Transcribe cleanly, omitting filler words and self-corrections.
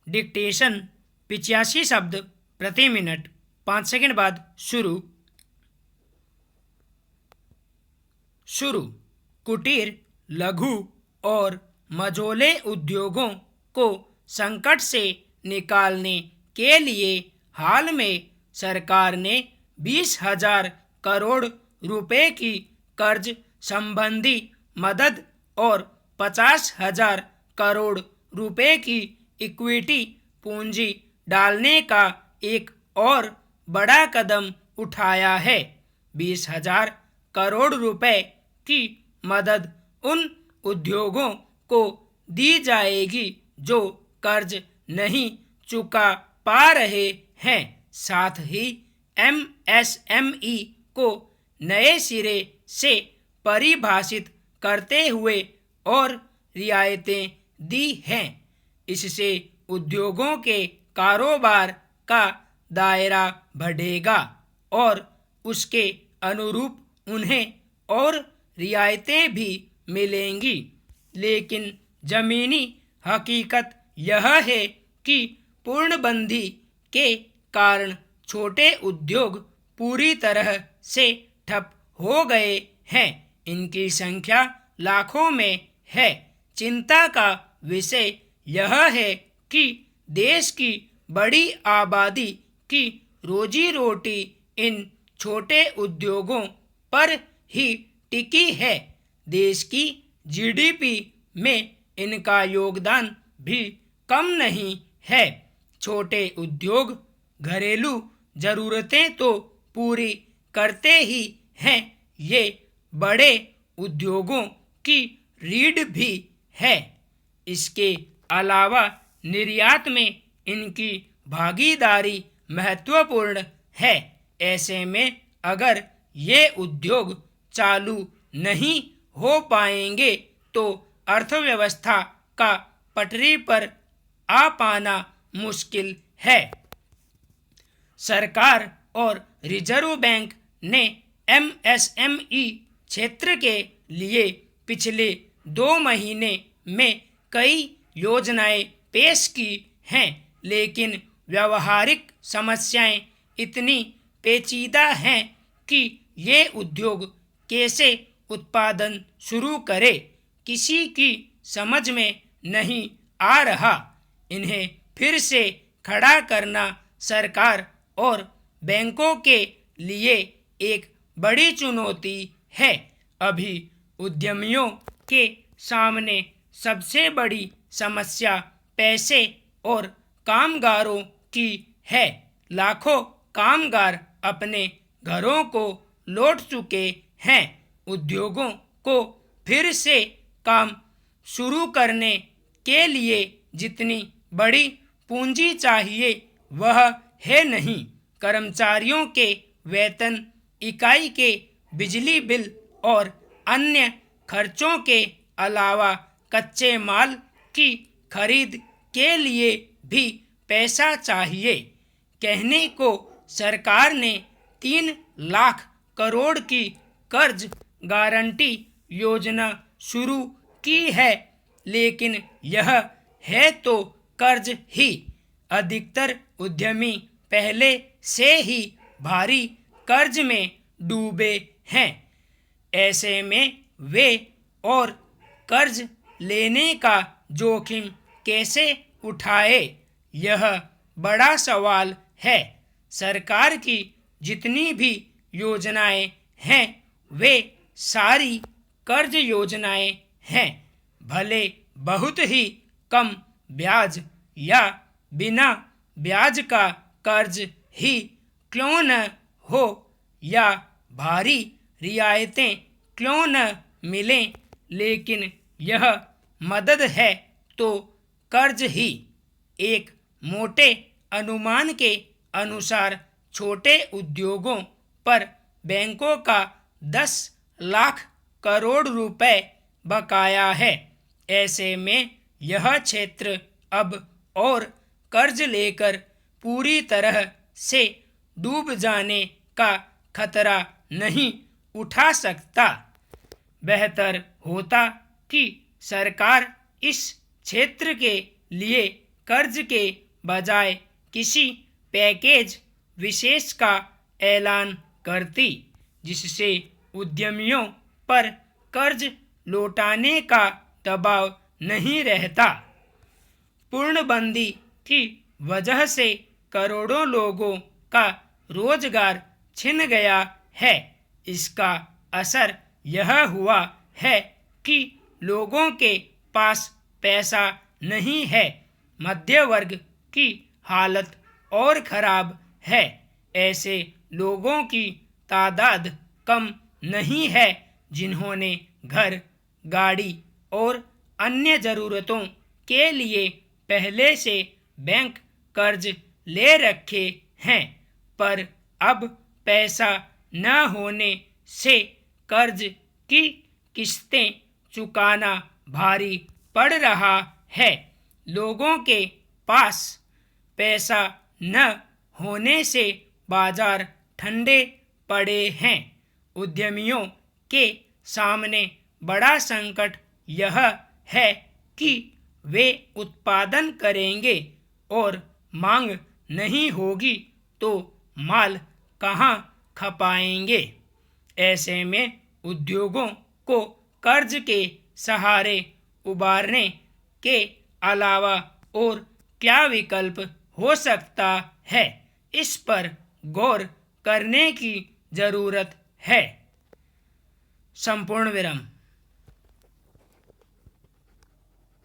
Dictation 85 शब्द प्रति minute. 5 second बाद शुरू। कुटीर, लघु और मझोले उद्योगों को संकट से निकालने के लिए हाल में सरकार ने 20,000 करोड़ रुपए की कर्ज संबंधी मदद और 50,000 करोड़ रुपए की इक्विटी पूंजी डालने का एक और बड़ा कदम उठाया है। 20,000 करोड़ रुपए की मदद उन उद्योगों को दी जाएगी जो कर्ज नहीं चुका पा रहे हैं। साथ ही एमएसएमई को नए सिरे से परिभाषित करते हुए और रियायतें दी हैं। इससे उद्योगों के कारोबार का दायरा बढ़ेगा और उसके अनुरूप उन्हें और रियायतें भी मिलेंगी। लेकिन ज़मीनी हकीकत यह है कि पूर्णबंदी के कारण छोटे उद्योग पूरी तरह से ठप हो गए हैं। इनकी संख्या लाखों में है। चिंता का विषय यह है कि देश की बड़ी आबादी की रोजी रोटी इन छोटे उद्योगों पर ही टिकी है। देश की जीडीपी में इनका योगदान भी कम नहीं है। छोटे उद्योग घरेलू ज़रूरतें तो पूरी करते ही हैं, ये बड़े उद्योगों की रीढ़ भी है। इसके अलावा निर्यात में इनकी भागीदारी महत्वपूर्ण है। ऐसे में अगर ये उद्योग चालू नहीं हो पाएंगे तो अर्थव्यवस्था का पटरी पर आ पाना मुश्किल है। सरकार और रिजर्व बैंक ने एमएसएमई क्षेत्र के लिए पिछले 2 महीने में कई योजनाएं पेश की हैं, लेकिन व्यावहारिक समस्याएं इतनी पेचीदा हैं कि ये उद्योग कैसे उत्पादन शुरू करे, किसी की समझ में नहीं आ रहा। इन्हें फिर से खड़ा करना सरकार और बैंकों के लिए एक बड़ी चुनौती है। अभी उद्यमियों के सामने सबसे बड़ी समस्या पैसे और कामगारों की है। लाखों कामगार अपने घरों को लौट चुके हैं। उद्योगों को फिर से काम शुरू करने के लिए जितनी बड़ी पूंजी चाहिए वह है नहीं। कर्मचारियों के वेतन, इकाई के बिजली बिल और अन्य खर्चों के अलावा कच्चे माल की खरीद के लिए भी पैसा चाहिए। कहने को सरकार ने 3 लाख करोड़ की कर्ज गारंटी योजना शुरू की है, लेकिन यह है तो कर्ज ही। अधिकतर उद्यमी पहले से ही भारी कर्ज में डूबे हैं। ऐसे में वे और कर्ज लेने का जोखिम कैसे उठाए, यह बड़ा सवाल है। सरकार की जितनी भी योजनाएं हैं वे सारी कर्ज योजनाएं हैं। भले बहुत ही कम ब्याज या बिना ब्याज का कर्ज ही क्यों न हो या भारी रियायतें क्यों न मिलें, लेकिन यह मदद है तो कर्ज ही। एक मोटे अनुमान के अनुसार छोटे उद्योगों पर बैंकों का 10 लाख करोड़ रुपए बकाया है। ऐसे में यह क्षेत्र अब और कर्ज लेकर पूरी तरह से डूब जाने का खतरा नहीं उठा सकता। बेहतर होता कि सरकार इस क्षेत्र के लिए कर्ज के बजाय किसी पैकेज विशेष का ऐलान करती, जिससे उद्यमियों पर कर्ज लौटाने का दबाव नहीं रहता। पूर्णबंदी की वजह से करोड़ों लोगों का रोजगार छिन गया है। इसका असर यह हुआ है कि लोगों के पास पैसा नहीं है। मध्य वर्ग की हालत और खराब है। ऐसे लोगों की तादाद कम नहीं है जिन्होंने घर, गाड़ी और अन्य ज़रूरतों के लिए पहले से बैंक कर्ज ले रखे हैं, पर अब पैसा न होने से कर्ज की किस्तें चुकाना भारी पड़ रहा है। लोगों के पास पैसा न होने से बाजार ठंडे पड़े हैं। उद्यमियों के सामने बड़ा संकट यह है कि वे उत्पादन करेंगे और मांग नहीं होगी तो माल कहाँ खपाएंगे। ऐसे में उद्योगों को कर्ज के सहारे उबारने के अलावा और क्या विकल्प हो सकता है, इस पर गौर करने की ज़रूरत है। संपूर्ण विराम।